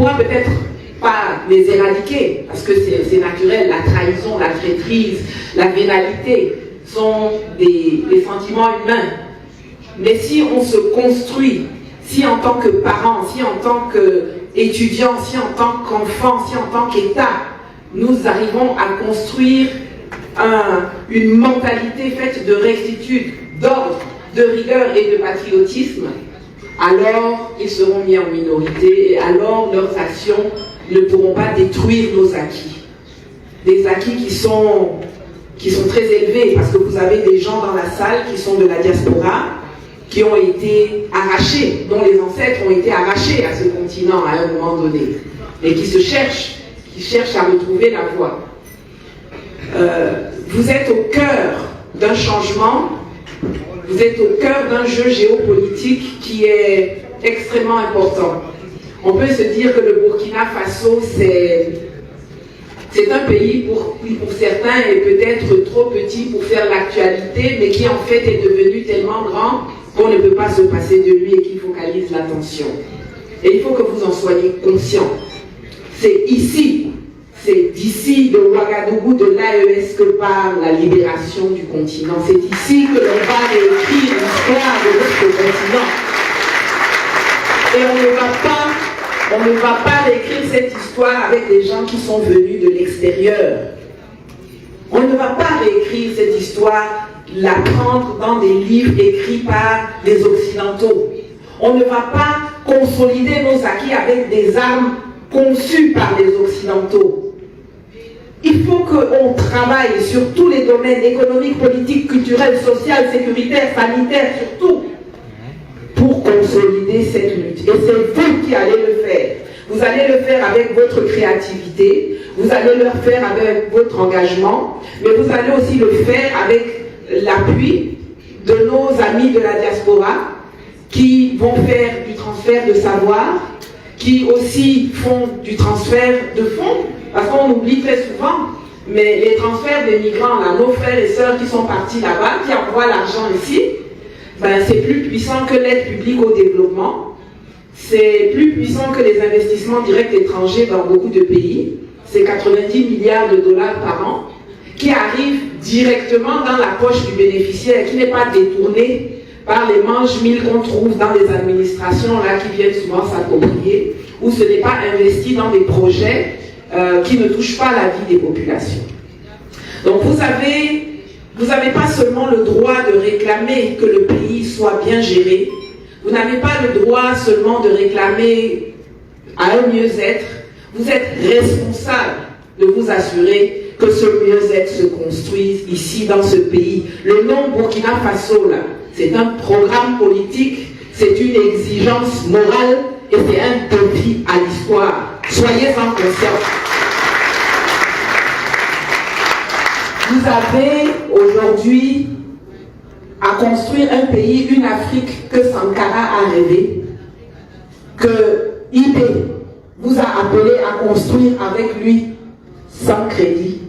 pourra peut-être pas les éradiquer, parce que c'est naturel, la trahison, la traîtrise, la vénalité sont des sentiments humains. Mais si on se construit, si en tant que parents, si en tant qu'étudiants, si en tant qu'enfants, si en tant qu'État, nous arrivons à construire une mentalité faite de rectitude, d'ordre, de rigueur et de patriotisme, alors ils seront mis en minorité et alors leurs actions ne pourront pas détruire nos acquis. Des acquis qui sont très élevés, parce que vous avez des gens dans la salle qui sont de la diaspora, qui ont été arrachés, dont les ancêtres ont été arrachés à ce continent à un moment donné, et qui cherchent à retrouver la voie. Vous êtes au cœur d'un changement, vous êtes au cœur d'un jeu géopolitique qui est extrêmement important. On peut se dire que le Burkina Faso, c'est un pays qui pour certains est peut-être trop petit pour faire l'actualité, mais qui en fait est devenu tellement grand qu'on ne peut pas se passer de lui et qu'il focalise l'attention. Et il faut que vous en soyez conscients. C'est ici, c'est d'ici de Ouagadougou, de l'AES que parle la libération du continent. C'est ici que l'on va réécrire l'histoire de notre continent. Et on ne va pas réécrire cette histoire avec des gens qui sont venus de l'extérieur. On ne va pas réécrire cette histoire, la prendre dans des livres écrits par des Occidentaux. On ne va pas consolider nos acquis avec des armes conçues par les Occidentaux. Il faut qu'on travaille sur tous les domaines économiques, politiques, culturels, social, sécuritaires, sanitaires, surtout, pour consolider cette lutte. Et c'est vous qui allez le faire. Vous allez le faire avec votre créativité, vous allez le faire avec votre engagement, mais vous allez aussi le faire avec l'appui de nos amis de la diaspora qui vont faire du transfert de savoir, qui aussi font du transfert de fonds, parce qu'on oublie très souvent, mais les transferts des migrants, là, nos frères et sœurs qui sont partis là-bas, qui envoient l'argent ici, ben, c'est plus puissant que l'aide publique au développement, c'est plus puissant que les investissements directs étrangers dans beaucoup de pays, c'est 90 milliards de dollars par an, qui arrivent directement dans la poche du bénéficiaire, qui n'est pas détourné par les manches-mille qu'on trouve dans les administrations là, qui viennent souvent s'approprier, où ce n'est pas investi dans des projets qui ne touchent pas la vie des populations. Donc vous n'avez pas seulement le droit de réclamer que le pays soit bien géré, vous n'avez pas le droit seulement de réclamer à un mieux-être, vous êtes responsable de vous assurer que ce mieux-être se construise ici dans ce pays. Le nom Burkina Faso, là, c'est un programme politique, c'est une exigence morale et c'est un défi à l'histoire. Soyez-en conscients. Vous avez aujourd'hui à construire un pays, une Afrique que Sankara a rêvé, que Ibé vous a appelé à construire avec lui sans crédit.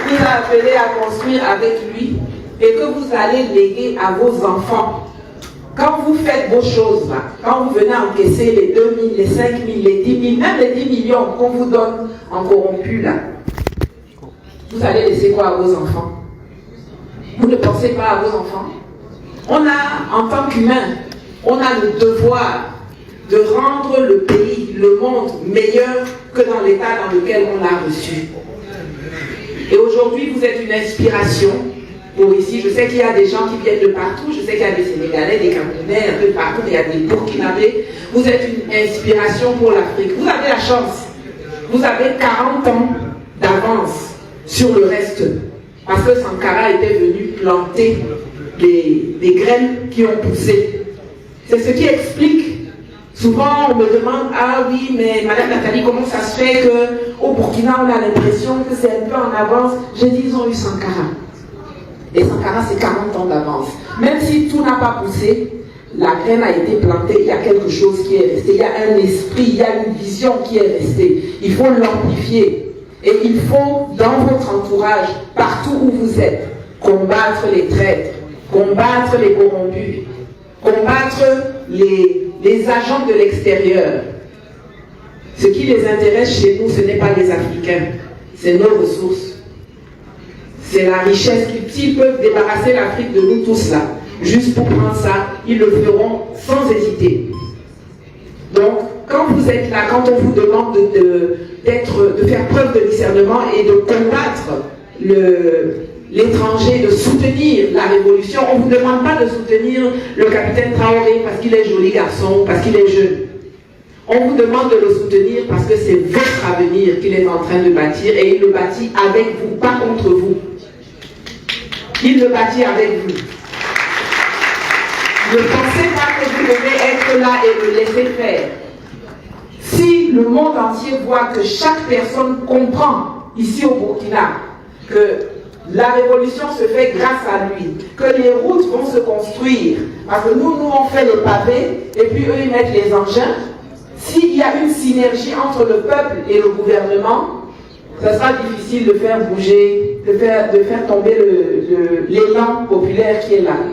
Vous a appelé à construire avec lui et que vous allez léguer à vos enfants. Quand vous faites vos choses là, quand vous venez encaisser les 2 000, les 5 000, les 10 000, même les 10 millions qu'on vous donne en corrompu là, vous allez laisser quoi à vos enfants? Vous ne pensez pas à vos enfants? On a, en tant qu'humains, on a le devoir de rendre le pays, le monde meilleur que dans l'état dans lequel on l'a reçu. Et aujourd'hui, vous êtes une inspiration pour ici. Je sais qu'il y a des gens qui viennent de partout, je sais qu'il y a des Sénégalais, des Camerounais, un peu de partout, il y a des Burkinabés. Vous êtes une inspiration pour l'Afrique. Vous avez la chance. Vous avez 40 ans d'avance sur le reste. Parce que Sankara était venu planter des graines qui ont poussé. C'est ce qui explique. Souvent, on me demande, ah oui, mais Madame Nathalie, comment ça se fait qu'au Burkina, on a l'impression que c'est un peu en avance? J'ai dit, ils ont eu Sankara. Et Sankara, c'est 40 ans d'avance. Même si tout n'a pas poussé, la graine a été plantée, il y a quelque chose qui est resté, il y a un esprit, il y a une vision qui est restée. Il faut l'amplifier. Et il faut, dans votre entourage, partout où vous êtes, combattre les traîtres, combattre les corrompus, combattre contre les agents de l'extérieur. Ce qui les intéresse chez nous, ce n'est pas les Africains, c'est nos ressources. C'est la richesse. S'ils peuvent débarrasser l'Afrique de nous tous là, juste pour prendre ça, ils le feront sans hésiter. Donc, quand vous êtes là, quand on vous demande de faire preuve de discernement et de combattre l'étranger, de soutenir la révolution, on ne vous demande pas de soutenir le capitaine Traoré parce qu'il est joli garçon, parce qu'il est jeune. On vous demande de le soutenir parce que c'est votre avenir qu'il est en train de bâtir et il le bâtit avec vous, pas contre vous. Il le bâtit avec vous. Ne pensez pas que vous devez être là et le laisser faire. Si le monde entier voit que chaque personne comprend, ici au Burkina, que la révolution se fait grâce à lui, que les routes vont se construire, parce que nous on fait les pavés, et puis eux, ils mettent les engins. S'il y a une synergie entre le peuple et le gouvernement, ça sera difficile de faire bouger, de faire tomber l'élan populaire qui est là.